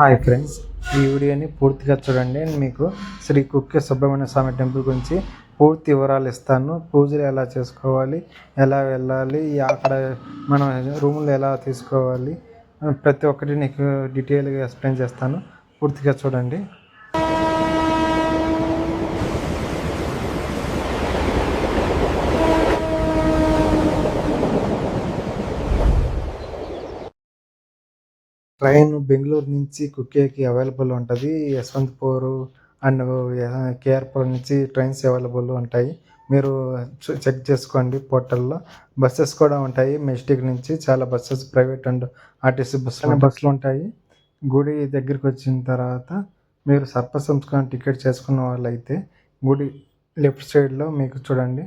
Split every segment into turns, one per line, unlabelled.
Hi friends, ఈ వీడియోని పూర్తిగా చూడండి. నేను మీకు శ్రీ కుక్కే సుబ్రహ్మణ్య స్వామి టెంపుల్ గురించి పూర్తి వివరాలు ఇస్తాను. పూజలు ఎలా చేసుకోవాలి, ఎలా వెళ్ళాలి, అక్కడ మనం రూములు ఎలా తీసుకోవాలి, ప్రతి ఒక్కటి నీకు డీటెయిల్గా ఎక్స్ప్లెయిన్ చేస్తాను. పూర్తిగా చూడండి. ట్రైన్ బెంగుళూరు నుంచి కుక్కేకి అవైలబుల్ ఉంటుంది. యశ్వంతపూర్ అండ్ కేఆర్పురం నుంచి ట్రైన్స్ అవైలబుల్ ఉంటాయి. మీరు చెక్ చేసుకోండి పోర్టల్లో. బస్సెస్ కూడా ఉంటాయి. మెజెస్టిక్ నుంచి చాలా బస్సెస్, ప్రైవేట్ అండ్ ఆర్టీసీ బస్సులు ఉంటాయి. గుడి దగ్గరికి వచ్చిన తర్వాత మీరు సర్పసంస్కారం టికెట్ చేసుకున్న వాళ్ళైతే గుడి లెఫ్ట్ సైడ్లో మీకు చూడండి,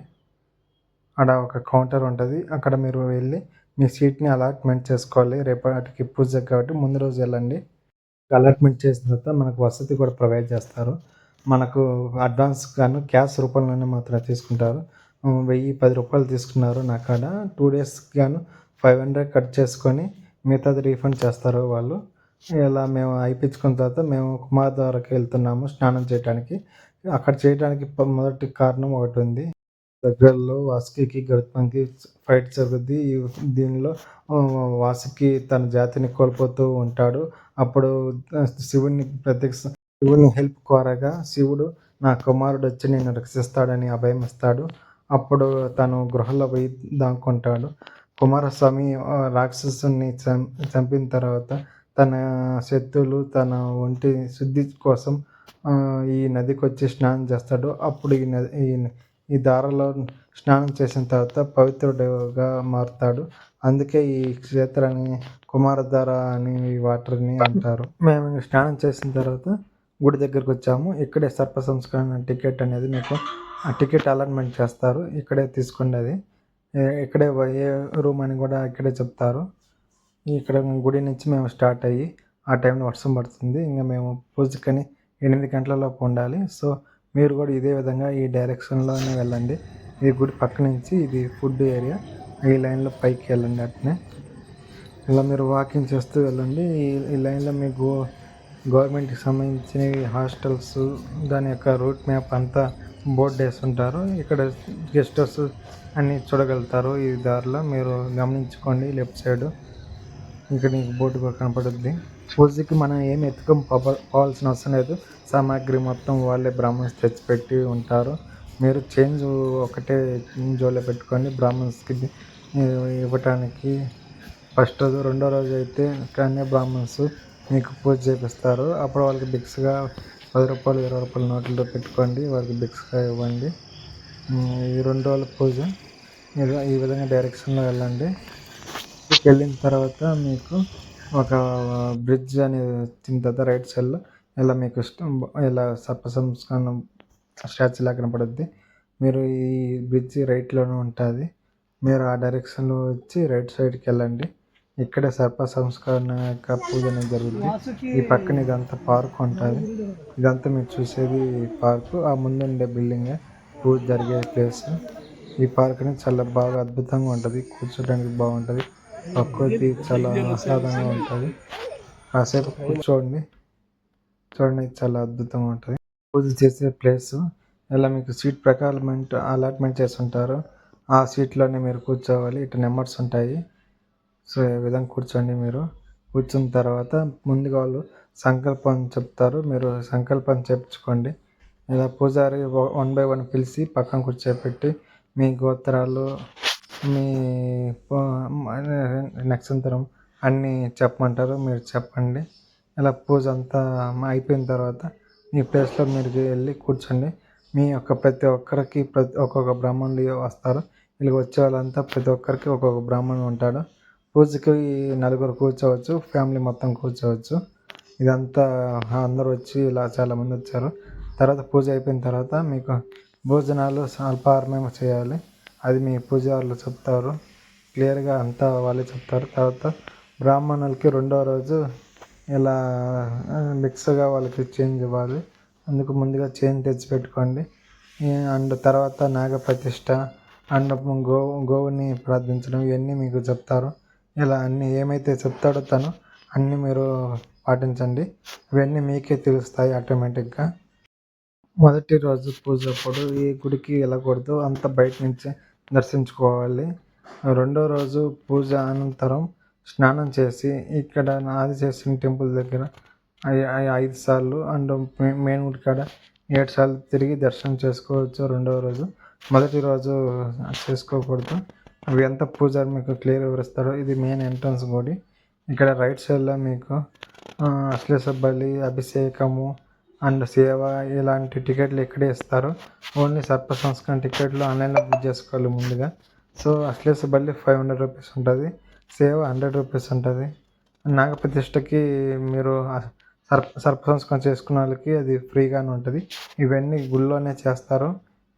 అక్కడ ఒక కౌంటర్ ఉంటుంది. అక్కడ మీరు వెళ్ళి మీ సీట్ని అలాట్మెంట్ చేసుకోవాలి. రేపటికి పూజ కాబట్టి ముందు రోజు వెళ్ళండి. అలాట్మెంట్ చేసిన తర్వాత మనకు వసతి కూడా ప్రొవైడ్ చేస్తారు. మనకు అడ్వాన్స్ గాను క్యాష్ రూపంలోనే మాత్రమే తీసుకుంటారు. 1010 తీసుకున్నారు నా కాడ. 2 డేస్కి గాను 500 కట్ చేసుకొని మిగతాది రీఫండ్ చేస్తారు వాళ్ళు. ఇలా మేము అయిపించుకున్న తర్వాత మేము కుమారధారకి వెళ్తున్నాము స్నానం చేయడానికి. అక్కడ చేయడానికి మొదటి కారణం ఒకటి ఉంది. దగ్గరలో వాసుకి గరుత్మంకి ఫైట్ జరుగుద్ది. దీనిలో వాసుకి తన జాతిని కోల్పోతూ ఉంటాడు. అప్పుడు శివుని హెల్ప్ కోరగా శివుడు నా కుమారుడు వచ్చి నేను రక్షిస్తాడని అభయం ఇస్తాడు. అప్పుడు తను గృహలో పోయి దాక్కుంటాడు. కుమారస్వామి రాక్షసుని చంపిన తర్వాత తన శత్రువులు తన ఒంటి శుద్ధి కోసం ఈ నదికి వచ్చి స్నానం చేస్తాడు. అప్పుడు ఈ దారలో స్నానం చేసిన తర్వాత పవిత్రుడుగా మారుతాడు. అందుకే ఈ క్షేత్రాన్ని కుమారధార అని ఈ వాటర్ని అంటారు. మేము స్నానం చేసిన తర్వాత గుడి దగ్గరకు వచ్చాము. ఇక్కడే సర్ప సంస్కరణ టికెట్ అనేది మీకు ఆ టికెట్ అలాట్మెంట్ చేస్తారు. ఇక్కడే తీసుకోండి. అది ఇక్కడే ఏ రూమ్ అని కూడా ఇక్కడే చెప్తారు. ఇక్కడ గుడి నుంచి మేము స్టార్ట్ అయ్యి ఆ టైంలో వర్షం పడుతుంది. ఇంకా మేము పూజకని 8 గంటలలోపు ఉండాలి. సో మీరు కూడా ఇదే విధంగా ఈ డైరెక్షన్లోనే వెళ్ళండి. ఈ గుడి పక్క నుంచి ఇది ఫుడ్ ఏరియా. ఈ లైన్లో పైకి వెళ్ళండి. అట్నే ఇలా మీరు వాకింగ్ చేస్తూ వెళ్ళండి. ఈ లైన్లో మీకు గవర్నమెంట్కి సంబంధించిన హాస్టల్స్, దాని యొక్క రూట్ మ్యాప్ అంతా బోర్డు వేసి ఉంటారు. ఇక్కడ గెస్ట్ హౌస్ అన్నీ చూడగలుగుతారు. ఈ దారిలో మీరు గమనించుకోండి. లెఫ్ట్ సైడ్ ఇక్కడ నీకు బోర్డు కూడా కనపడుద్ది. పూజకి మనం ఏమి పోవాల్సిన అవసరం లేదు. సామాగ్రి మొత్తం వాళ్ళే బ్రాహ్మణ్స్ తెచ్చిపెట్టి ఉంటారు. మీరు చేంజ్ ఒకటే జోలో పెట్టుకోండి. బ్రాహ్మణ్స్కి ఇవ్వటానికి ఫస్ట్ రోజు, రెండో రోజు అయితే కన్యా బ్రాహ్మణ్స్ మీకు పూజ చేపిస్తారు. అప్పుడు వాళ్ళకి బిక్స్గా 10 రూపాయలు, 20 రూపాయల నోట్లతో పెట్టుకోండి. వాళ్ళకి బిక్స్గా ఇవ్వండి. ఈ 2 రోజుల పూజ ఈ విధంగా డైరెక్షన్లో వెళ్ళండి. వెళ్ళిన తర్వాత మీకు ఒక బ్రిడ్జ్ అనేది వచ్చిన తర్వాత రైట్ సైడ్లో ఇలా మీకు ఇలా సర్పసంస్కరణం స్టాచ్యూ లాగా కనపడుద్ది. మీరు ఈ బ్రిడ్జ్ రైట్లోనే ఉంటుంది. మీరు ఆ డైరెక్షన్లో వచ్చి రైట్ సైడ్కి వెళ్ళండి. ఇక్కడే సర్ప సంస్కరణ యొక్క పూజ అనేది జరుగుద్ది. ఈ పక్కన ఇదంతా పార్క్ ఉంటుంది. ఇదంతా మీరు చూసేది పార్కు. ఆ ముందుండే బిల్డింగ్ పూజ జరిగే ప్లేస్. ఈ పార్క్ అనేది చాలా బాగా అద్భుతంగా ఉంటుంది. కూర్చోడానికి బాగుంటుంది. ప్రకృతి చాలా ఆహ్లాదంగా ఉంటుంది. కాసేపు కూర్చోండి. చూడండి, చాలా అద్భుతంగా ఉంటుంది. పూజ చేసే ప్లేసు ఇలా మీకు సీట్ ప్రకారం అలాట్మెంట్ చేసి ఉంటారు. ఆ సీట్లోనే మీరు కూర్చోవాలి. ఇటు నెంబర్స్ ఉంటాయి. సో ఈ విధంగా కూర్చోండి. మీరు కూర్చున్న తర్వాత ముందుగా వాళ్ళు సంకల్పం చెప్తారు. మీరు సంకల్పం చెప్పుకోండి. ఇలా పూజారి 1 by 1 పిలిచి పక్కన కూర్చోపెట్టి మీ గోత్రాలు, మీ నక్షత్రం అన్నీ చెప్పమంటారు. మీరు చెప్పండి. ఇలా పూజ అంతా అయిపోయిన తర్వాత మీ ప్లేస్లో మీరు వెళ్ళి కూర్చోండి. మీ యొక్క ప్రతి ఒక్కరికి ఒక్కొక్క బ్రాహ్మణులు వస్తారు. ఇలా వచ్చే వాళ్ళంతా ప్రతి ఒక్కరికి ఒక్కొక్క బ్రాహ్మణుడు ఉంటాడు. పూజకి 4 కూర్చోవచ్చు, ఫ్యామిలీ మొత్తం కూర్చోవచ్చు. ఇదంతా అందరూ వచ్చి ఇలా చాలామంది వచ్చారు. తర్వాత పూజ అయిపోయిన తర్వాత మీకు భోజనాలు అల్పాహారమేమో చేయాలి. అది మీ పూజారులు చెప్తారు. క్లియర్గా అంతా వాళ్ళే చెప్తారు. తర్వాత బ్రాహ్మణులకి రెండో రోజు ఇలా మిక్స్గా వాళ్ళకి చేంజ్ ఇవ్వాలి. అందుకు ముందుగా చేంజ్ తెచ్చిపెట్టుకోండి. అండ్ తర్వాత నాగప్రతిష్ఠ అండ్ గోవుని ప్రార్థించడం ఇవన్నీ మీకు చెప్తారు. ఇలా అన్నీ ఏమైతే చెప్తాడో తను అన్నీ మీరు పాటించండి. ఇవన్నీ మీకే తెలుస్తాయి ఆటోమేటిక్గా. మొదటి రోజు పూజ అప్పుడు ఏ గుడికి వెళ్ళకూడదు, అంతా బయట నుంచే దర్శించుకోవాలి. రెండో రోజు పూజ అనంతరం స్నానం చేసి ఇక్కడ ఆదిశేషుని టెంపుల్ దగ్గర 5 సార్లు అండ్ మెయిన్ గుడి కాడ 7 సార్లు తిరిగి దర్శనం చేసుకోవచ్చు రెండవ రోజు. మొదటి రోజు చేసుకోకూడదు. అవి ఎంత పూజారి మీకు క్లియర్ వివరిస్తారో. ఇది మెయిన్ ఎంట్రన్స్ గుడి. ఇక్కడ రైట్ సైడ్లో మీకు అశ్లేష బలి, అభిషేకము అండ్ సేవ ఇలాంటి టికెట్లు ఇక్కడే ఇస్తారు. ఓన్లీ సర్ప సంస్కరణ టికెట్లు ఆన్లైన్లో బుక్ చేసుకోవాలి ముందుగా. సో అశ్లేష బలి 500 రూపీస్ ఉంటుంది, సేవ 100 రూపీస్ ఉంటుంది. నాగప్రతిష్టకి మీరు సర్ప సంస్కరణ చేసుకున్న వాళ్ళకి అది ఫ్రీగానే ఉంటుంది. ఇవన్నీ గుళ్ళోనే చేస్తారు.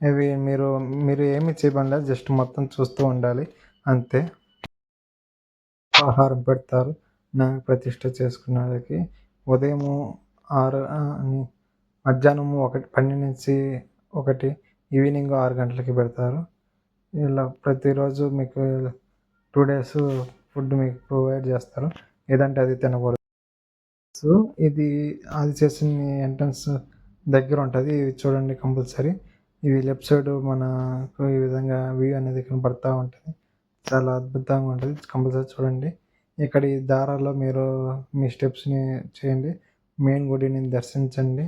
ఇవి మీరు ఏమీ చేయబడలేదు, జస్ట్ మొత్తం చూస్తూ ఉండాలి అంతే. ఆహారం పెడతారు నాగప్రతిష్ఠ చేసుకున్న వాళ్ళకి. ఉదయము 6 అని, మధ్యాహ్నము 12 నుంచి 1, ఈవినింగ్ 6 గంటలకి పెడతారు. ఇలా ప్రతిరోజు మీకు 2 డేస్ ఫుడ్ మీకు ప్రొవైడ్ చేస్తారు. ఏదంటే అది తినకూడదు. సో ఇది ఆదిశేషుని ఎంట్రన్స్ దగ్గర ఉంటుంది. ఇది చూడండి కంపల్సరీ. ఇది లెఫ్ట్ సైడ్ మనకు ఈ విధంగా వ్యూ అనేది కనపడతా ఉంటుంది. చాలా అద్భుతంగా ఉంటుంది, కంపల్సరీ చూడండి. ఇక్కడ ఈ దారాల్లో మీరు మీ స్టెప్స్ని చేయండి, మెయిన్ గుడిని దర్శించండి.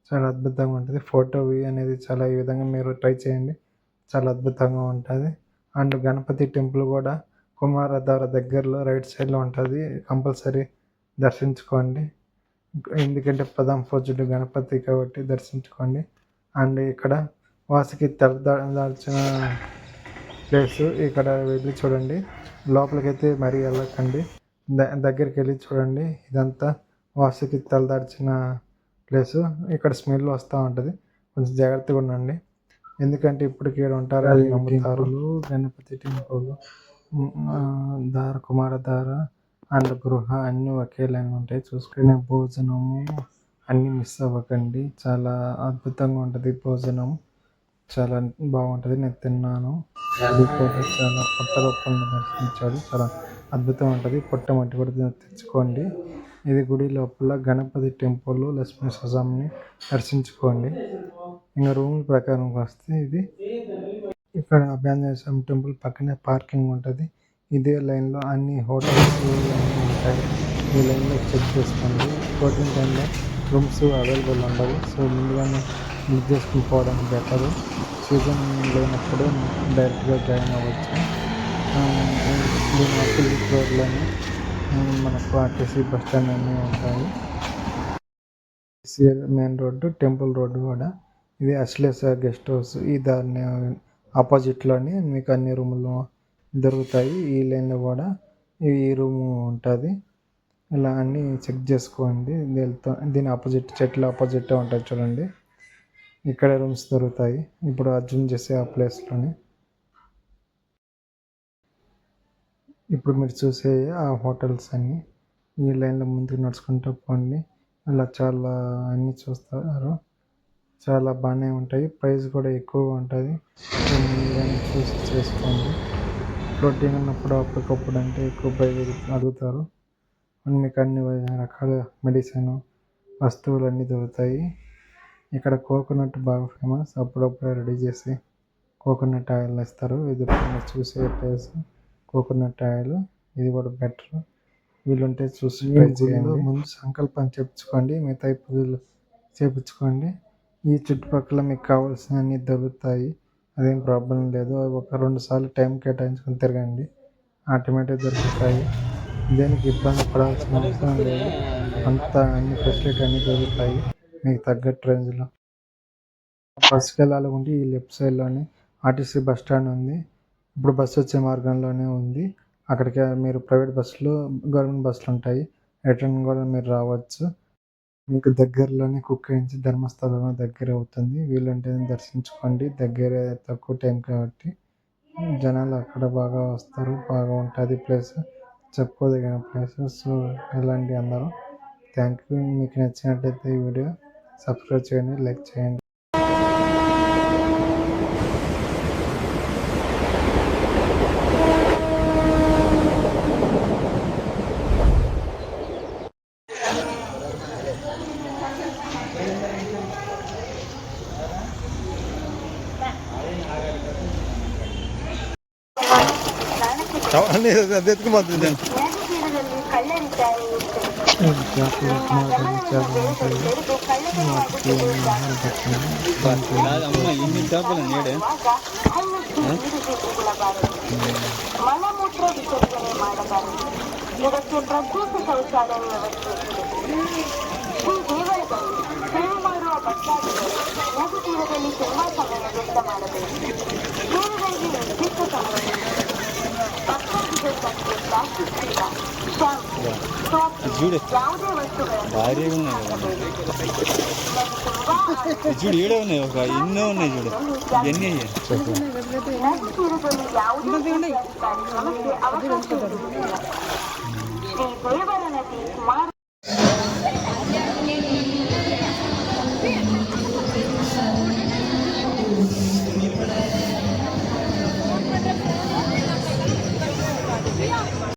చాలా అద్భుతంగా ఉంటుంది. ఫోటో వ్యూ అనేది చాలా ఈ విధంగా మీరు ట్రై చేయండి, చాలా అద్భుతంగా ఉంటుంది. అండ్ గణపతి టెంపుల్ కూడా కుమారధార దగ్గరలో రైట్ సైడ్లో ఉంటుంది. కంపల్సరీ దర్శించుకోండి, ఎందుకంటే ప్రథమ పూజ్యుడు గణపతి కాబట్టి దర్శించుకోండి. అండ్ ఇక్కడ వాసుకి తలదాల్చిన ప్లేసు, ఇక్కడ వెళ్ళి చూడండి. లోపలికైతే మరీ వెళ్ళకండి, దగ్గరికి వెళ్ళి చూడండి. ఇదంతా వాసుకి తలదాల్చిన ప్లేసు. ఇక్కడ స్మెల్ వస్తూ ఉంటుంది, కొంచెం జాగ్రత్తగా ఉండండి. ఎందుకంటే ఇప్పటికి ఇక్కడ ఉంటారు అని నమ్ముతారు. గణపతి టెంపుల్ కుమారధార అండ్ గృహ అన్నీ ఒకే లైన్ ఉంటాయి. చూసుకునే భోజనము అన్నీ మిస్ అవ్వకండి, చాలా అద్భుతంగా ఉంటుంది. భోజనం చాలా బాగుంటుంది, నేను తిన్నాను. అది కూడా చాలా పుట్టరూపంలో దర్శించాడు, చాలా అద్భుతంగా ఉంటుంది. పుట్టమట్టి కూడా తెచ్చుకోండి. ఇది గుడి లోపల గణపతి టెంపుల్, లక్ష్మీ స్వామిని దర్శించుకోండి. ఇంకా రూమ్ ప్రకారం వస్తే ఇది ఇక్కడ అభయాంజనేయ స్వామి టెంపుల్ పక్కనే పార్కింగ్ ఉంటుంది. ఇదే లైన్లో అన్ని హోటల్స్ అన్నీ ఉంటాయి. ఈ లైన్లో చెక్ చేసుకోండి. 14 టైంలో రూమ్స్ అవైలబుల్ ఉండవు, సో ముందుగానే బుక్ చేసుకుని పోవడం బెటరు. సీజన్ లేనప్పుడు డైరెక్ట్గా జాయిన్ అవ్వచ్చు. దీని ఆపోజిట్ రోడ్లోనే మనకు ఆర్టీసీ బస్ స్టాండ్ అన్నీ ఉంటాయి. మెయిన్ రోడ్డు, టెంపుల్ రోడ్డు కూడా. ఇది అశ్లేష గెస్ట్ హౌస్. ఈ దాన్ని ఆపోజిట్లోనే మీకు అన్ని రూములు దొరుకుతాయి. ఈ లైన్లో కూడా ఈ రూము ఉంటుంది. ఇలా అన్నీ చెక్ చేసుకోండి. దీని ఆపోజిట్ చెట్ల ఆపోజిట్ ఉంటుంది చూడండి, ఇక్కడ రూమ్స్ దొరుకుతాయి. ఇప్పుడు అర్జున్ చేసే ఆ ప్లేస్లోనే ఇప్పుడు మీరు చూసే ఆ హోటల్స్ అన్నీ ఈ లైన్లో ముందుకు నడుచుకుంటూ పోండి. అలా చాలా అన్నీ చూస్తారు, చాలా బాగానే ఉంటాయి. ప్రైస్ కూడా ఎక్కువగా ఉంటుంది, చూసి చేసుకోండి. ప్రోటీన్ ఉన్నప్పుడు అప్పటికప్పుడు అంటే ఎక్కువ ప్రైస్ అడుగుతారు. మీకు అన్ని రకాల మెడిసిన్ వస్తువులు అన్నీ దొరుకుతాయి. ఇక్కడ కోకోనట్ బాగా ఫేమస్, అప్పుడప్పుడే రెడీ చేసి కోకోనట్ ఆయిల్ ఇస్తారు. ఇది చూసే ప్లేస్ కోకోనట్ ఆయిల్, ఇది కూడా బెటర్. వీలుంటే చూసి ట్రై చేయండి. ముందు సంకల్పం చెప్పుకోండి, మిగతా పూజలు చేయించుకోండి. ఈ చుట్టుపక్కల మీకు కావాల్సినవన్నీ దొరుకుతాయి, అదేం ప్రాబ్లం లేదు. 1-2 సార్లు టైం కేటాయించుకొని తిరగండి, ఆటోమేటిక్గా దొరుకుతాయి. దేనికి ఇబ్బంది పడాల్సిన అవసరం లేదు. అంతా అన్ని ఫెసిలిటీ అన్నీ దొరుకుతాయి మీకు తగ్గట్టు రేంజ్లో. బస్సుకి వెళ్ళాలనుకుంటే ఈ లెఫ్ట్ సైడ్లోనే ఆర్టీసీ బస్ స్టాండ్ ఉంది. ఇప్పుడు బస్సు వచ్చే మార్గంలోనే ఉంది. అక్కడికి మీరు ప్రైవేట్ బస్సులు, గవర్నమెంట్ బస్సులు ఉంటాయి, రిటర్న్ కూడా మీరు రావచ్చు. మీకు దగ్గరలోనే కుక్కేంచి ధర్మస్థలం దగ్గర అవుతుంది. వీలుంటే దర్శించుకోండి, దగ్గరే, తక్కువ టైం కాబట్టి. జనాలు అక్కడ బాగా వస్తారు, బాగా ఉంటుంది ప్లేస్, చెప్పుకోదగిన ప్లేస్. సో వెళ్ళండి అందరూ. Thank you. మీకు నచ్చినట్లయితే ఈ వీడియో సబ్స్క్రైబ్ చేయండి, లైక్ చేయండి.
ಅದಕ್ಕೆ ಬಂದಿದ್ದೆ ಅಮ್ಮ ಇನ್ನಿ ಚಾಪಲ್ಲ ನೀಡೆ
ಮಲಮೂತ್ರ ವಿಸರ್ಜನೆ ಮಾಡಬಾರದು. ಇದಕ್ಕೆ ಪ್ರತ್ಯೇಕ ಶೌಚಾಲಯ ವ್ಯವಸ್ಥೆ ಇದೆ. ಶ್ರೀ ದೇವಳದಲ್ಲಿ ಸೇವೆ ಮಾಡುವ ಭಕ್ತಾದಿಗಳು ನದಿ ತೀರದಲ್ಲಿ ತುಂಬಾ ಸಮಯ ವ್ಯರ್ಥ ಮಾಡಬೇಕು. ಸೇವೆಗಳಿಗೆ ನಿರ್ದಿಷ್ಟ ಸಮಯ ಭಕ್ತಾದಿಗಳ ಸಂಖ್ಯೆ ಪ್ಲಾಸ್ಟಿಕ್ ಚೀಲ, ಶಾಂಪು, ಸೋಪ್ ಯಾವುದೇ ವಸ್ತುಗಳನ್ನು
చూడు ఈడే ఉన్నాయి ఒక ఎన్నో ఉన్నాయి చూడు ఎన్ని
నది తీరದಲ್ಲಿ ಯಾವುದೇ ಕಾರ್ಯಕ್ರಮಕ್ಕೆ ಅವಕಾಶ ಇರುವುದಿಲ್ಲ. ಶ್ರೀ ದೇವರ ನದಿ ಕುಮಾರ